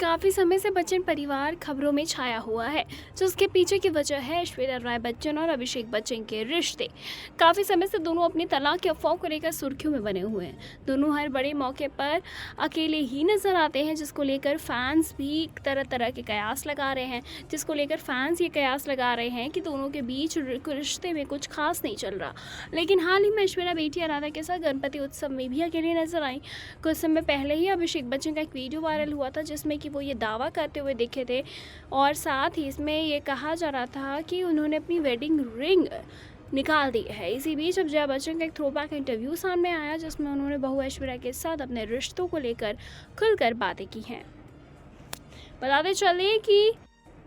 काफ़ी समय से बच्चन परिवार खबरों में छाया हुआ है, जिसके पीछे की वजह है ऐश्वर्या राय बच्चन और अभिषेक बच्चन के रिश्ते। काफ़ी समय से दोनों अपनी तलाक की अफवाहों को लेकर सुर्खियों में बने हुए हैं। दोनों हर बड़े मौके पर अकेले ही नजर आते हैं, जिसको लेकर फैंस भी तरह तरह के कयास लगा रहे हैं। जिसको लेकर फैंस ये कयास लगा रहे हैं कि दोनों के बीच रिश्ते में कुछ खास नहीं चल रहा। लेकिन हाल ही में ऐश्वर्या बेटी आराध्या के साथ गणपति उत्सव में भी अकेली नजर आई। कुछ समय पहले ही अभिषेक बच्चन का एक वीडियो वायरल हुआ था, जिसमें कि वो ये दावा करते हुए दिखे थे और साथ ही इसमें ये कहा जा रहा था कि उन्होंने अपनी वेडिंग रिंग निकाल दी है। इसी बीच अब जया बच्चन का एक थ्रोबैक इंटरव्यू सामने आया, जिसमें उन्होंने बहू ऐश्वर्या के साथ अपने रिश्तों को लेकर खुलकर बातें की हैं। बताते चले कि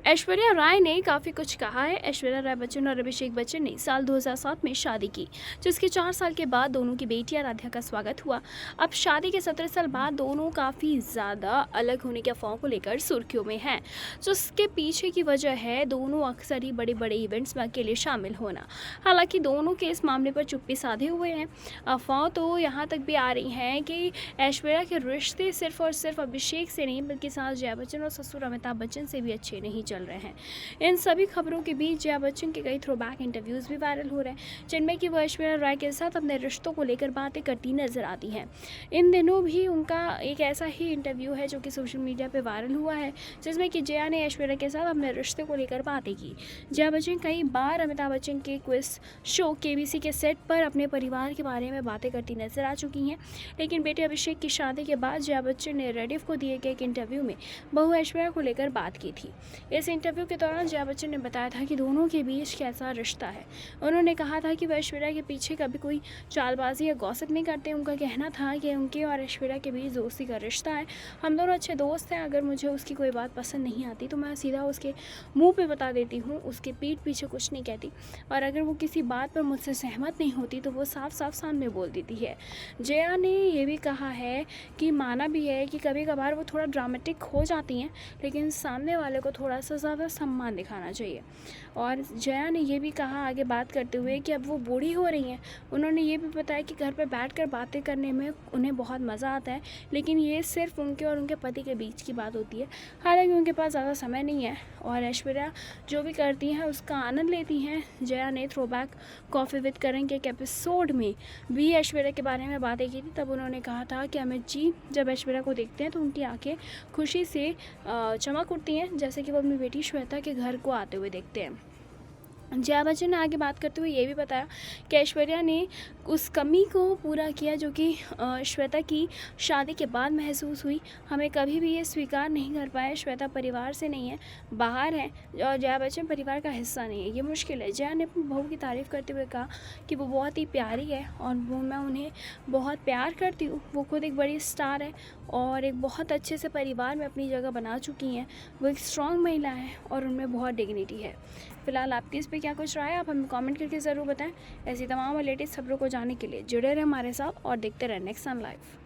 ऐश्वर्या राय ने काफ़ी कुछ कहा है। ऐश्वर्या राय बच्चन और अभिषेक बच्चन ने साल 2007 में शादी की, जिसके 4 साल के बाद दोनों की बेटी आराध्या का स्वागत हुआ। अब शादी के 17 साल बाद दोनों काफ़ी ज़्यादा अलग होने के अफवाहों को लेकर सुर्खियों में हैं, जिसके पीछे की वजह है दोनों अक्सर ही बड़े बड़े इवेंट्स में अकेले शामिल होना। हालांकि दोनों के इस मामले पर चुप्पी साधे हुए हैं। अफवाह तो यहाँ तक भी आ रही हैं कि ऐश्वर्या के रिश्ते सिर्फ और सिर्फ अभिषेक से नहीं, बल्कि सास जया बच्चन और ससुर अमिताभ बच्चन से भी अच्छे नहीं चल रहे हैं। इन सभी खबरों के बीच जया बच्चन के कई थ्रोबैक इंटरव्यूज भी वायरल हो रहे हैं, जिनमें कि वो ऐश्वर्या राय के साथ अपने रिश्तों को लेकर बातें करती नजर आती हैं। इन दिनों भी उनका एक ऐसा ही इंटरव्यू है जो कि सोशल मीडिया पे वायरल हुआ है, जिसमें कि जया ने ऐश्वर्या के साथ अपने रिश्ते को लेकर बातें की। जया बच्चन कई बार अमिताभ बच्चन के क्विज शो केबीसी के सेट पर अपने परिवार के बारे में बातें करती नजर आ चुकी हैं। लेकिन बेटे अभिषेक की शादी के बाद जया बच्चन ने रेडिफ को दिए गए एक इंटरव्यू में बहू ऐश्वर्या को लेकर बात की थी। इस इंटरव्यू के दौरान जया बच्चन ने बताया था कि दोनों के बीच कैसा रिश्ता है। उन्होंने कहा था कि वह ऐश्वर्या के पीछे कभी कोई चालबाजी या गॉसिप नहीं करते। उनका कहना था कि उनके और ऐश्वर्या के बीच दोस्ती का रिश्ता है। हम दोनों अच्छे दोस्त हैं। अगर मुझे उसकी कोई बात पसंद नहीं आती तो मैं सीधा उसके मुंह पे बता देती हूँ, उसके पीठ पीछे कुछ नहीं कहती। और अगर वो किसी बात पर मुझसे सहमत नहीं होती तो वो साफ साफ सामने बोल देती है। जया ने यह भी कहा है कि माना भी है कि कभी कभार वो थोड़ा ड्रामेटिक हो जाती हैं, लेकिन सामने वाले को थोड़ा सा ज़्यादा सम्मान दिखाना चाहिए। और जया ने यह भी कहा आगे बात करते हुए कि अब वो बूढ़ी हो रही हैं। उन्होंने ये भी बताया कि घर पर बैठकर बातें करने में उन्हें बहुत मज़ा आता है, लेकिन ये सिर्फ उनके और उनके पति के बीच की बात होती है। हालांकि उनके पास ज़्यादा समय नहीं है और ऐश्वर्या जो भी करती हैं उसका आनंद लेती हैं। जया ने थ्रोबैक कॉफ़ी विद करण के एक एपिसोड में भी ऐश्वर्या के बारे में बातें की थी। तब उन्होंने कहा था कि अमित जी जब ऐश्वर्या को देखते हैं तो उनकी आंखें खुशी से चमक उठती हैं, जैसे कि वो अपनी बेटी श्वेता के घर को आते हुए देखते हैं। जया बच्चन ने आगे बात करते हुए ये भी बताया कि ऐश्वर्या ने उस कमी को पूरा किया जो कि श्वेता की शादी के बाद महसूस हुई। हमें कभी भी ये स्वीकार नहीं कर पाए। श्वेता परिवार से नहीं है, बाहर है और जया बच्चन परिवार का हिस्सा नहीं है। ये मुश्किल है। जया ने अपनी बहू की तारीफ़ करते हुए कहा कि वो बहुत ही प्यारी है और मैं उन्हें बहुत प्यार करती हूँ। वो खुद एक बड़ी स्टार है और एक बहुत अच्छे से परिवार में अपनी जगह बना चुकी हैं। वो एक स्ट्रॉन्ग महिला है और उनमें बहुत डिग्निटी है। फिलहाल आपकी इस पर क्या कुछ राय है, आप हमें कमेंट करके ज़रूर बताएं। ऐसी तमाम लेटेस्ट खबरों को जानने के लिए जुड़े रहें हमारे साथ और देखते रहें नेक्स्ट टाइम लाइव।